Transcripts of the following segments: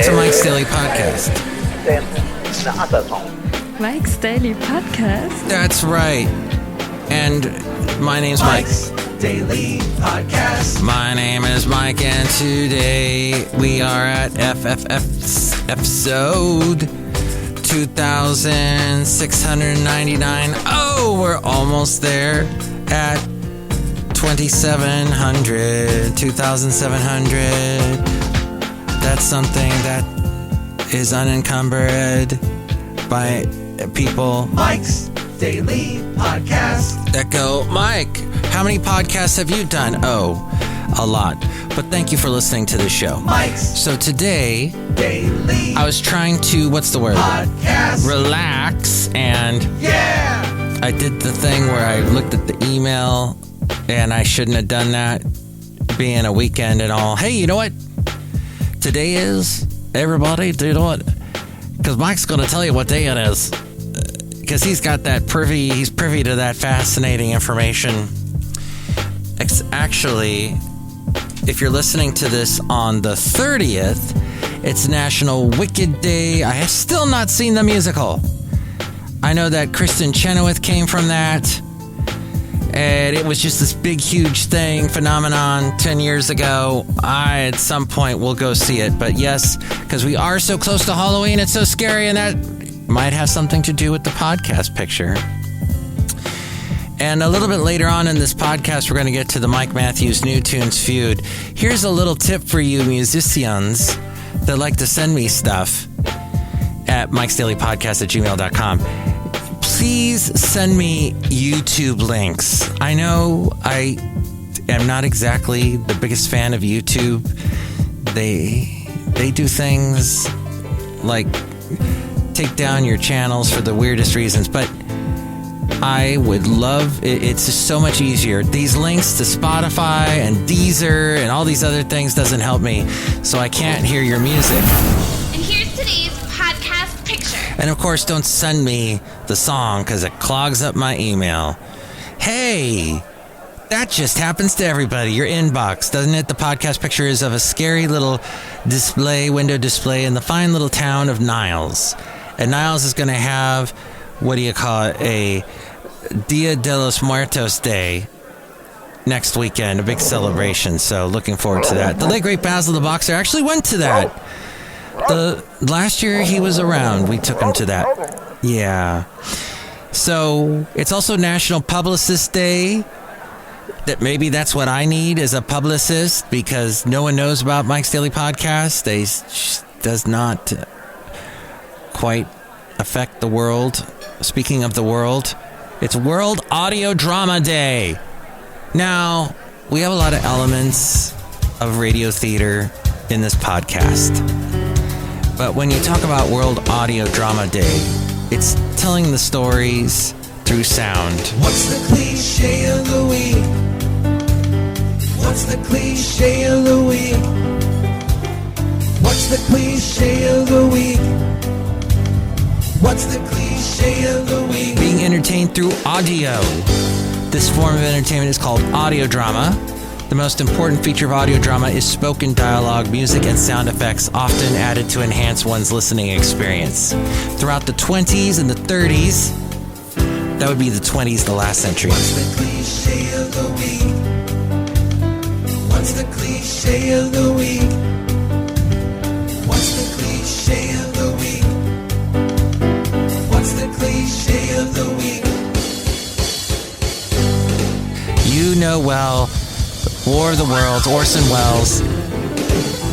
to Mike's Daily Podcast. Mike's Daily Podcast? That's right. And my name's Mike. Mike's Daily Podcast. My name is Mike, and today we are at FFF episode 2699. Oh, we're almost there at 2700, 2700. That's something that is unencumbered by people. Mike's Daily Podcast. Echo, Mike, how many podcasts have you done? Oh, a lot. But thank you for listening to the show. Mike's So today, Daily I was trying to, what's the word? Podcast. Relax, and Yeah! I did the thing where I looked at the email, and I shouldn't have done that, being a weekend and all. Hey, you know what? Today is, everybody, do you know what? Because Mike's going to tell you what day it is. Because he's got that he's privy to that fascinating information. It's actually, if you're listening to this on the 30th, it's National Wicked Day. I have still not seen the musical. I know that Kristen Chenoweth came from that. And it was just this big, huge phenomenon 10 years ago. At some point, will go see it. But yes, because we are so close to Halloween, it's so scary, and that might have something to do with the podcast picture. And a little bit later on in this podcast, we're going to get to the Mike Matthews New Tunes Feud. Here's a little tip for you musicians that like to send me stuff at MikesDailyPodcast@gmail.com. Please send me YouTube links. I know I am not exactly the biggest fan of YouTube. They do things like take down your channels for the weirdest reasons, but I would love it. It's just so much easier. These links to Spotify and Deezer and all these other things doesn't help me, so I can't hear your music. And here's today's podcast picture. And of course, don't send me the song because it clogs up my email. Hey, that just happens to everybody. Your inbox, doesn't it? The podcast picture is of a scary little window display in the fine little town of Niles. And Niles is going to have, what do you call it, a Dia de los Muertos Day next weekend, a big celebration. So looking forward to that. The late great Basil the Boxer actually went to that. Last year he was around. We took him to that. Yeah. So it's also National Publicist Day. That maybe that's what I need as a publicist, because no one knows about Mike's Daily Podcast. They does not quite affect the world. Speaking of the world, it's World Audio Drama Day. Now, we have a lot of elements of radio theater in this podcast. But when you talk about World Audio Drama Day, it's telling the stories through sound. What's the cliche of the week? What's the cliche of the week? What's the cliche of the week? What's the cliche of the week? Being entertained through audio. This form of entertainment is called audio drama. The most important feature of audio drama is spoken dialogue, music, and sound effects, often added to enhance one's listening experience. Throughout the 20s and the 30s, that would be the 20s, the last century. What's the cliche of the week? What's the cliche of the week? What's the cliche of the week? What's the cliche of the week? You know well, War of the Worlds, Orson Welles,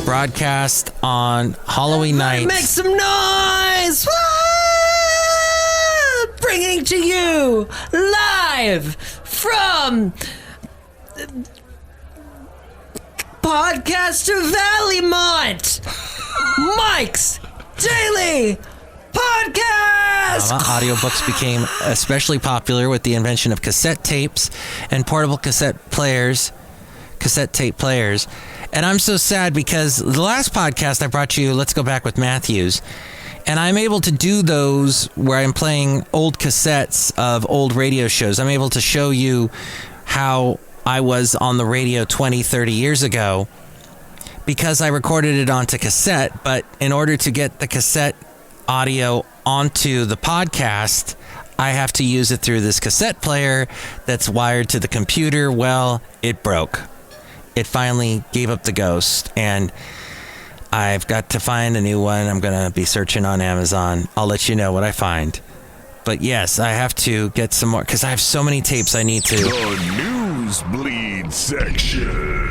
broadcast on Halloween night. Make some noise! Woo! Bringing to you live from Podcaster Valleymont, Mike's Daily Podcast. Audiobooks became especially popular with the invention of cassette tapes and portable cassette tape players. And I'm so sad because the last podcast I brought you, Let's Go Back with Matthews, and I'm able to do those where I'm playing old cassettes of old radio shows. I'm able to show you how I was on the radio 20, 30 years ago. because I recorded it onto cassette, but in order to get the cassette audio onto the podcast, I have to use it through this cassette player that's wired to the computer. Well, it broke. It finally gave up the ghost, and I've got to find a new one. I'm going to be searching on Amazon. I'll let you know what I find. But yes, I have to get some more, because I have so many tapes I need to. The Newsbleed section.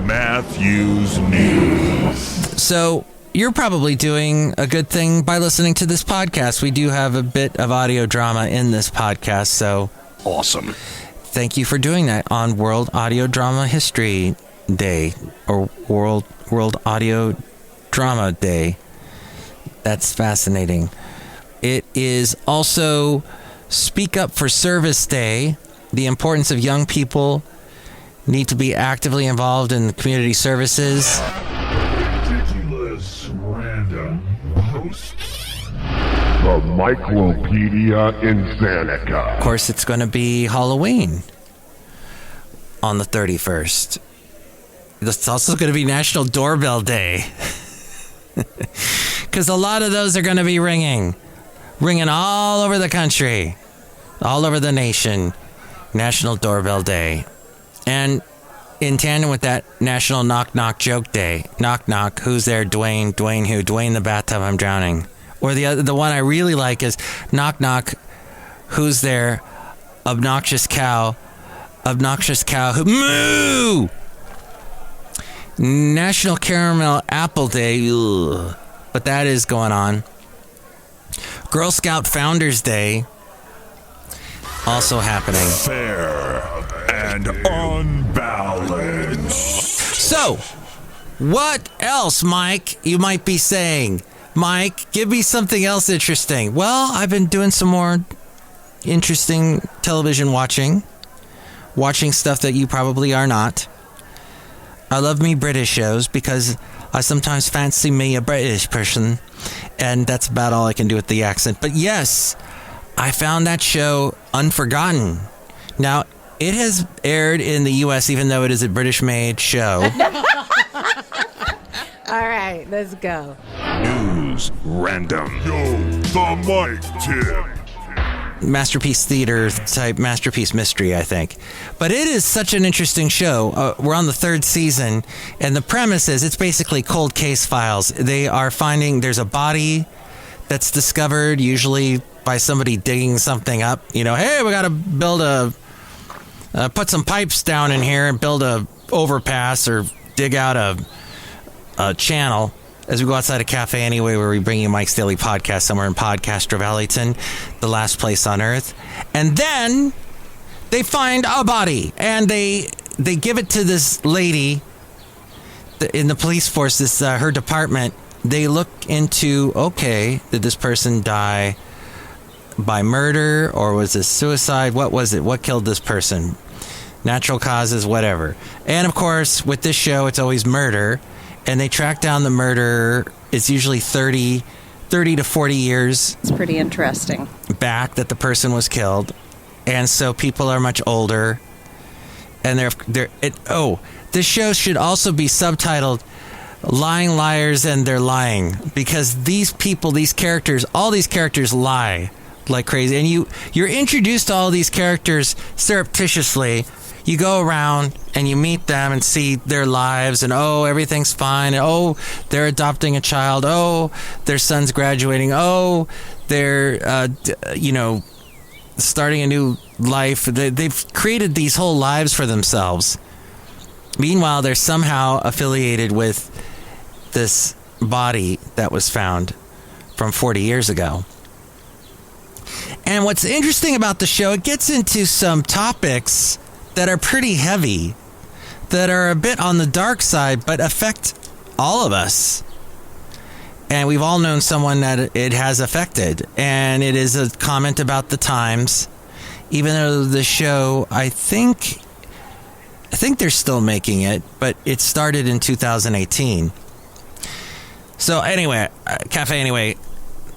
Matthew's News. So you're probably doing a good thing by listening to this podcast. We do have a bit of audio drama in this podcast, so awesome. Thank you for doing that on World Audio Drama History Day, or World Audio Drama Day. That's fascinating. It is also Speak Up for Service Day. The importance of young people need to be actively involved in community services. Ridiculous random hosts. The Myclopedia Insanika. Of course, it's going to be Halloween on the 31st. It's also going to be National Doorbell Day. Because a lot of those are going to be ringing all over the country, all over the nation. National Doorbell Day. And in tandem with that, National Knock Knock Joke Day. Knock knock, who's there? Dwayne. Dwayne who? Dwayne the bathtub, I'm drowning. Or the one I really like is knock knock, who's there? Obnoxious cow who moo. National Caramel Apple Day. Ugh. But that is going on. Girl Scout Founders Day also happening. Fair and unbalanced. So, what else, Mike, you might be saying? Mike, give me something else interesting. Well, I've been doing some more interesting television watching stuff that you probably are not. I love me British shows because I sometimes fancy me a British person, and that's about all I can do with the accent. But yes, I found that show Unforgotten. Now, it has aired in the U.S., even though it is a British-made show. All right, let's go. News random. Yo, the mic tip. Masterpiece theater type masterpiece mystery, I think. But it is such an interesting show. We're on the 3rd season, and the premise is it's basically cold case files. They are finding there's a body that's discovered, usually by somebody digging something up. You know, hey, we got to build put some pipes down in here and build a overpass or dig out a channel. As we go outside of Café Anyway, where we bring you Mike's Daily Podcast somewhere in Podcaster Valleyton, the last place on earth. And then they find a body, and they give it to this lady in the police force, this her department. They look into, okay, did this person die by murder, or was this suicide? What was it? What killed this person? Natural causes, whatever. And of course, with this show, it's always murder. And they track down the murderer. It's usually 30 to 40 years. It's pretty interesting. Back that the person was killed. And so people are much older. And this show should also be subtitled Lying Liars and They're Lying. Because these people, these characters, all these characters lie like crazy. And you're introduced to all these characters surreptitiously. You go around and you meet them and see their lives, and everything's fine. And, they're adopting a child. Their son's graduating. They're starting a new life. They've created these whole lives for themselves. Meanwhile, they're somehow affiliated with this body that was found from 40 years ago. And what's interesting about the show, it gets into some topics that are pretty heavy, that are a bit on the dark side, but affect all of us. And we've all known someone that it has affected. And it is a comment about the times, even though the show, I think they're still making it, but it started in 2018. So anyway, Café Anyway,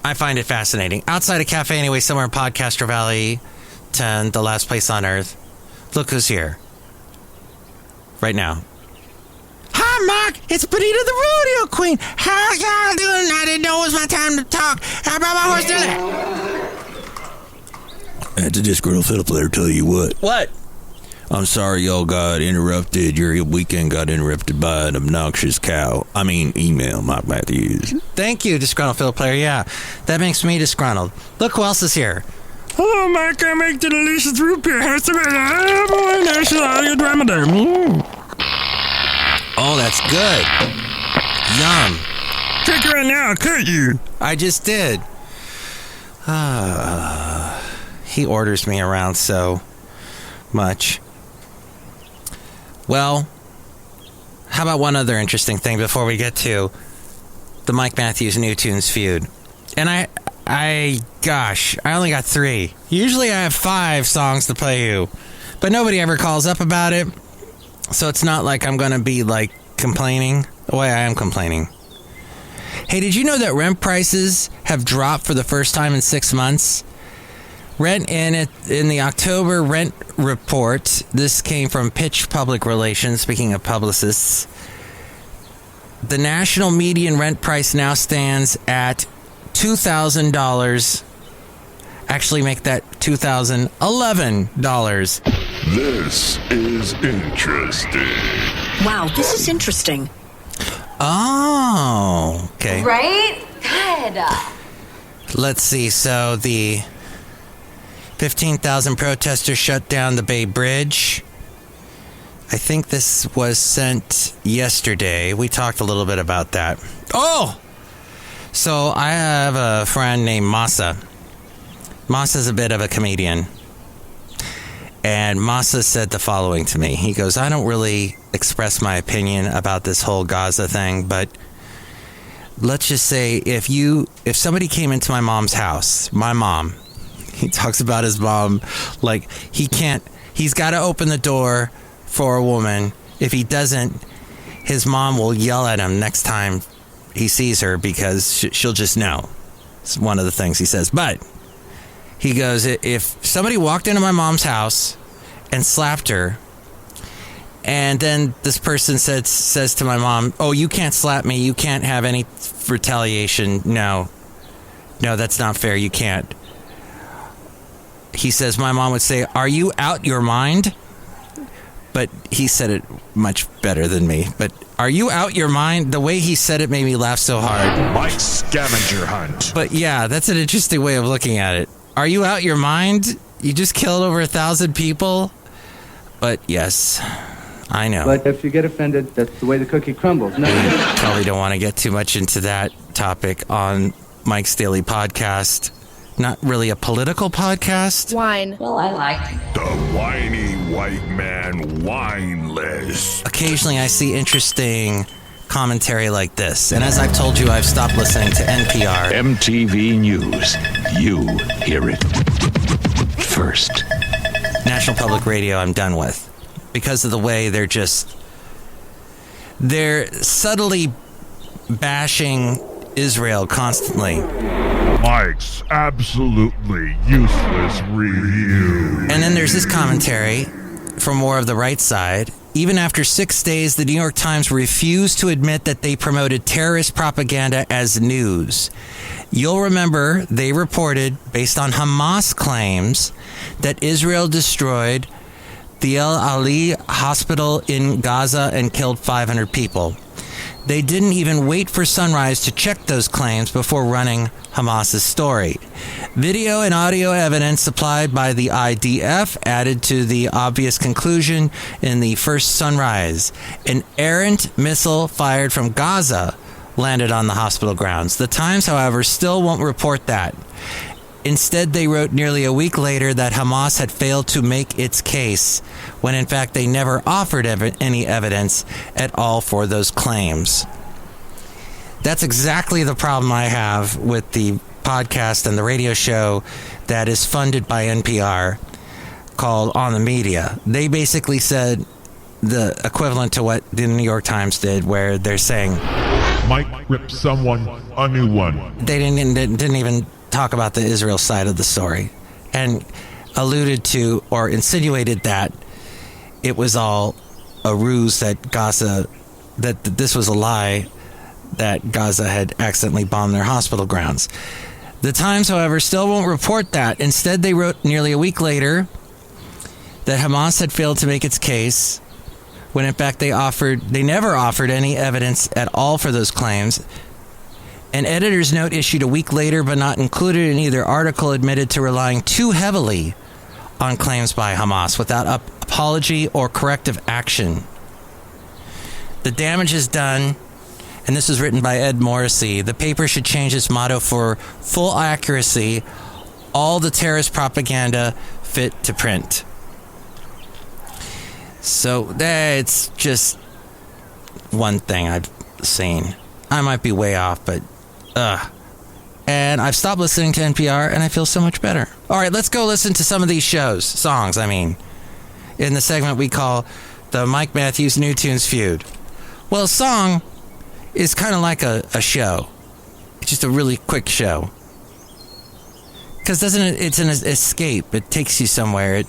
I find it fascinating. Outside of Café Anyway, somewhere in Podcaster Valley 10, the last place on earth, look who's here right now. Hi! Mark. It's Benita the Rodeo Queen. How y'all doing? I didn't know it was my time to talk. How about my horse doing that? That's a Disgruntled Fiddle Player, tell you what. What? I'm sorry y'all got interrupted. Your weekend got interrupted by an obnoxious cow. I mean, email, Mike Matthews. Thank you, Disgruntled Fiddle Player. Yeah, that makes me disgruntled. Look who else is here. Hello, Mike. I make the delicious root beer. National Audio Drama there. Oh, that's good. Yum. Drink it right now. I'll cut you. I just did. He orders me around so much. Well, how about one other interesting thing before we get to the Mike Matthews New Tunes feud? And I only got 3. Usually I have 5 songs to play you, but nobody ever calls up about it. So it's not like I'm going to be like complaining the way I am complaining. Hey, did you know that rent prices have dropped for the first time in 6 months? Rent in the October rent report, this came from Pitch Public Relations, speaking of publicists. The national median rent price now stands at $2,000. Actually, make that $2,011. This is interesting. Wow, this is interesting. Oh, okay. Right? Good. Let's see. So the 15,000 protesters shut down the Bay Bridge. I think this was sent yesterday. We talked a little bit about that. Oh! So I have a friend named Masa. Masa's a bit of a comedian. And Masa said the following to me. He goes, I don't really express my opinion about this whole Gaza thing, but let's just say if somebody came into my mom's house, my mom, he talks about his mom like he's got to open the door for a woman. If he doesn't, his mom will yell at him next time he sees her because she'll just know. It's one of the things he says. But he goes, if somebody walked into my mom's house and slapped her, and then this person says to my mom, oh, you can't slap me, you can't have any retaliation, no, that's not fair, you can't. He says, my mom would say, are you out your mind? But he said it much better than me. But are you out your mind? The way he said it made me laugh so hard. Mike's scavenger hunt. But yeah, that's an interesting way of looking at it. Are you out your mind? You just killed over 1,000 people? But yes, I know. But if you get offended, that's the way the cookie crumbles. No. Probably don't want to get too much into that topic on Mike's Daily Podcast. Not really a political podcast. Wine. Well, I like. The whiny white man wine list. Occasionally I see interesting commentary like this. And as I've told you, I've stopped listening to NPR. MTV News. You hear it first. National Public Radio I'm done with. Because of the way they're subtly bashing Israel constantly. Mike's absolutely useless review. And then there's this commentary from more of the right side. Even after 6 days, the New York Times refused to admit that they promoted terrorist propaganda as news. You'll remember they reported, based on Hamas claims, that Israel destroyed the El Ali hospital in Gaza and killed 500 people. They didn't even wait for sunrise to check those claims before running Hamas's story. Video and audio evidence supplied by the IDF added to the obvious conclusion in the first sunrise. An errant missile fired from Gaza landed on the hospital grounds. The Times, however, still won't report that. Instead, they wrote nearly a week later that Hamas had failed to make its case, when in fact they never offered any evidence at all for those claims. That's exactly the problem I have with the podcast and the radio show that is funded by NPR called On the Media. They basically said the equivalent to what the New York Times did, where they're saying Mike ripped someone a new one. They didn't even talk about the Israel side of the story, and alluded to or insinuated that it was all a ruse that Gaza that this was a lie, that Gaza had accidentally bombed their hospital grounds. The Times, however, still won't report that. Instead, they wrote nearly a week later that Hamas had failed to make its case, when in fact they never offered any evidence at all for those claims. An editor's note issued a week later, but not included in either article, admitted to relying too heavily on claims by Hamas without apology or corrective action. The damage is done, and this was written by Ed Morrissey. The paper should change its motto for full accuracy, all the terrorist propaganda fit to print. So that's just one thing I've seen. I might be way off, but and I've stopped listening to NPR, and I feel so much better. All right, let's go listen to some of these songs, in the segment we call the Mike Matthews New Tunes Feud. Well, a song is kind of like a show. It's just a really quick show. Because it's an escape. It takes you somewhere.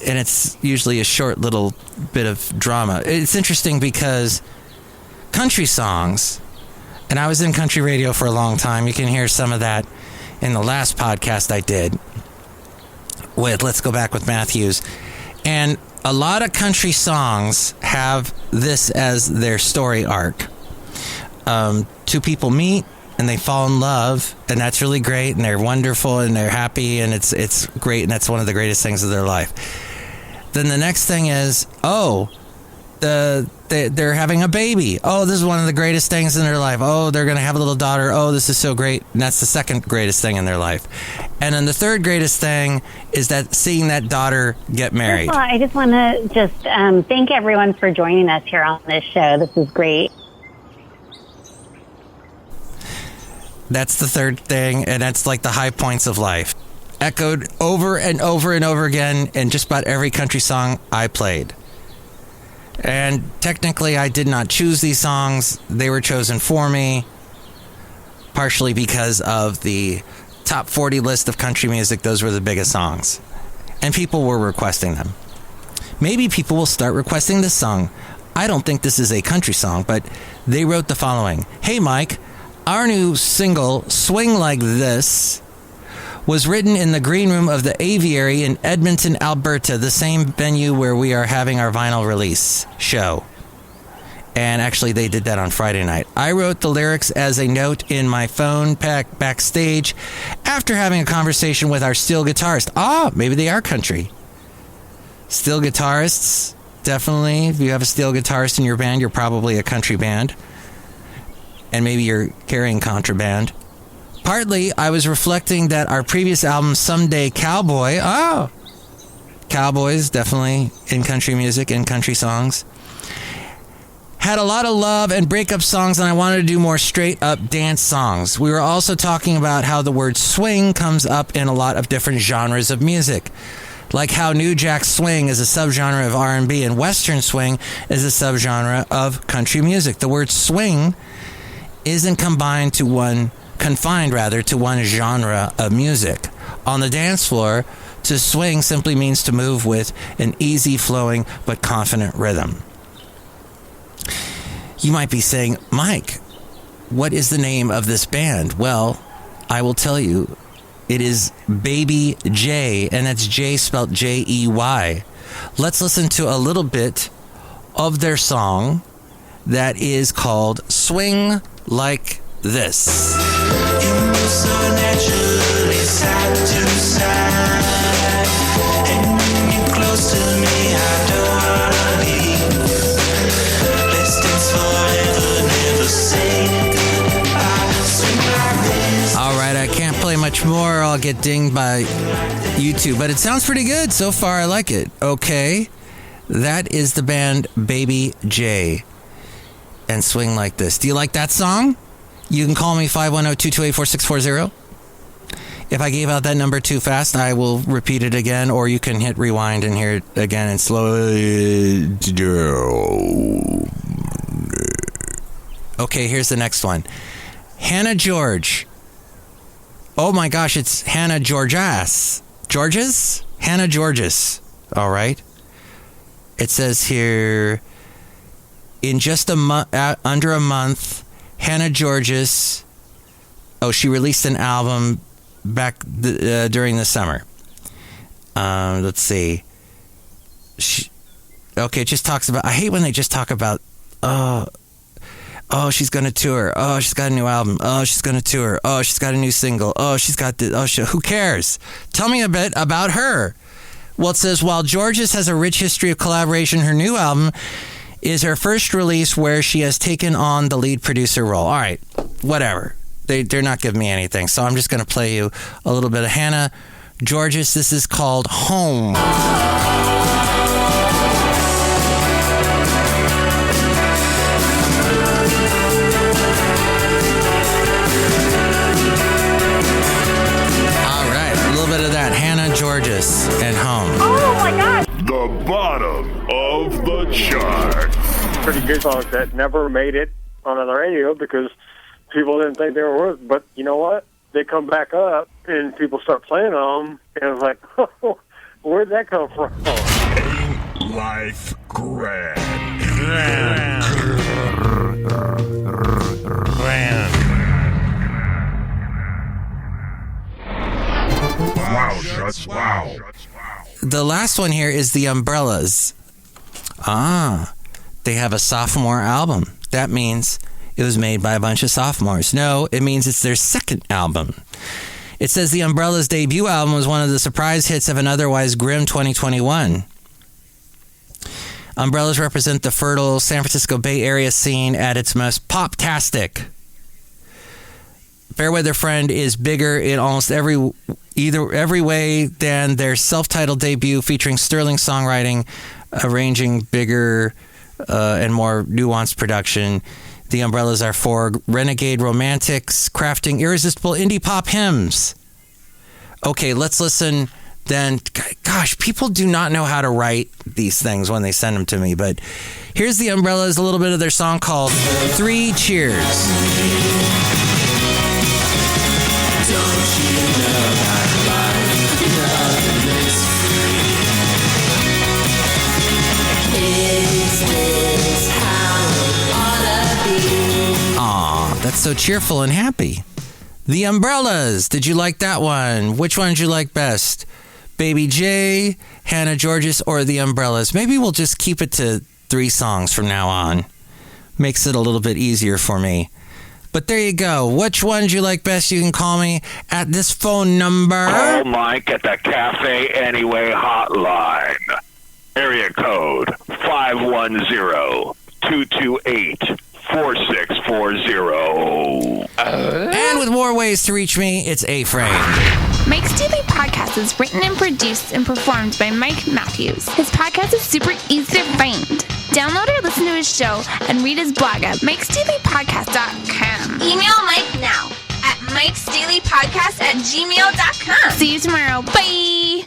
And it's usually a short little bit of drama. It's interesting because country songs, and I was in country radio for a long time. You can hear some of that in the last podcast I did with Let's Go Back with Matthews. And a lot of country songs have this as their story arc. Two people meet and they fall in love, and that's really great, and they're wonderful, and they're happy, and it's great, and that's one of the greatest things of their life. Then the next thing is, they're having a baby. Oh, this is one of the greatest things in their life. Oh, they're going to have a little daughter. Oh, this is so great. And that's the second greatest thing in their life. And then the third greatest thing is that seeing that daughter get married. First of all, I just want to thank everyone for joining us here on this show. This is great. That's the third thing, and that's like the high points of life. Echoed over and over and over again in just about every country song I played. And technically, I did not choose these songs. They were chosen for me, partially because of the top 40 list of country music. Those were the biggest songs. And people were requesting them. Maybe people will start requesting this song. I don't think this is a country song, but they wrote the following. Hey, Mike, our new single, Swing Like This, was written in the green room of the Aviary in Edmonton, Alberta, the same venue where we are having our vinyl release show. And actually, they did that on Friday night. I wrote the lyrics as a note in my phone backstage after having a conversation with our steel guitarist. Maybe they are country. Steel guitarists, definitely. If you have a steel guitarist in your band, you're probably a country band. And maybe you're carrying contraband. Partly, I was reflecting that our previous album, Someday Cowboy, cowboys, definitely in country music and country songs, had a lot of love and breakup songs, and I wanted to do more straight-up dance songs. We were also talking about how the word swing comes up in a lot of different genres of music, like how New Jack Swing is a subgenre of R&B and Western Swing is a subgenre of country music. The word swing isn't confined to one genre of music. On the dance floor, to swing simply means to move with an easy flowing but confident rhythm. You might be saying, Mike, what is the name of this band? Well, I will tell you. It is Baby J, and that's J spelled J-E-Y. Let's listen to a little bit of their song that is called Swing Like This. You move so naturally side to side, and when you're close to me, I don't wanna leave. Let's dance forever, never say goodbye. Swing like this. All right, I can't play much more. I'll get dinged by YouTube, but it sounds pretty good so far. I like it. Okay, that is the band Baby J and Swing Like This. Do you like that song? You can call me 510-228-4640. If I gave out that number too fast, I will repeat it again, or you can hit rewind and hear it again and slow it down. Okay, here's the next one. Hannah George. Oh my gosh, it's Hannah Georges. Georges? Hannah Georges. All right. It says here, in just under a month, Hannah Georges, she released an album back during the summer. Let's see. It just talks about, I hate when they just talk about, she's going to tour. Oh, she's got a new album. Oh, she's going to tour. Oh, she's got a new single. Oh, she's got who cares? Tell me a bit about her. Well, it says, while Georges has a rich history of collaboration, her new album is her first release where she has taken on the lead producer role. All right, whatever. They're not giving me anything, so I'm just going to play you a little bit of Hannah Georges. This is called Home. Of that Hannah Georges and Home. Oh my God! The bottom of the chart. Pretty good songs that never made it on the radio because people didn't think they were worth it. But you know what? They come back up and people start playing them, and it's like, oh, where'd that come from? Ain't life grand? Wow, that's wow. The last one here is the Umbrellas. They have a sophomore album. That means it was made by a bunch of sophomores. No, it means it's their second album. It says the Umbrellas' debut album was one of the surprise hits of an otherwise grim 2021. Umbrellas represent the fertile San Francisco Bay Area scene at its most pop-tastic. Fairweather Friend is bigger in almost every way than their self-titled debut, featuring sterling songwriting, arranging bigger and more nuanced production. The Umbrellas are four renegade romantics crafting irresistible indie pop hymns. Okay, let's listen then. Gosh, people do not know how to write these things when they send them to me, but here's the Umbrellas, a little bit of their song called 3 Cheers. Aw, that's so cheerful and happy. The Umbrellas. Did you like that one? Which one did you like best? Baby J, Hannah Georges, or the Umbrellas? Maybe we'll just keep it to 3 songs from now on. Makes it a little bit easier for me. But there you go. Which one did you like best? You can call me at this phone number. Call Mike at the Café Anyway hotline. Area code 510-228-4640. And with more ways to reach me, it's A-Frame. Mike's Daily Podcast is written and produced and performed by Mike Matthews. His podcast is super easy to find. Download or listen to his show and read his blog at MikesDailyPodcast.com. Email Mike now at MikesDailyPodcast@gmail.com. See you tomorrow. Bye!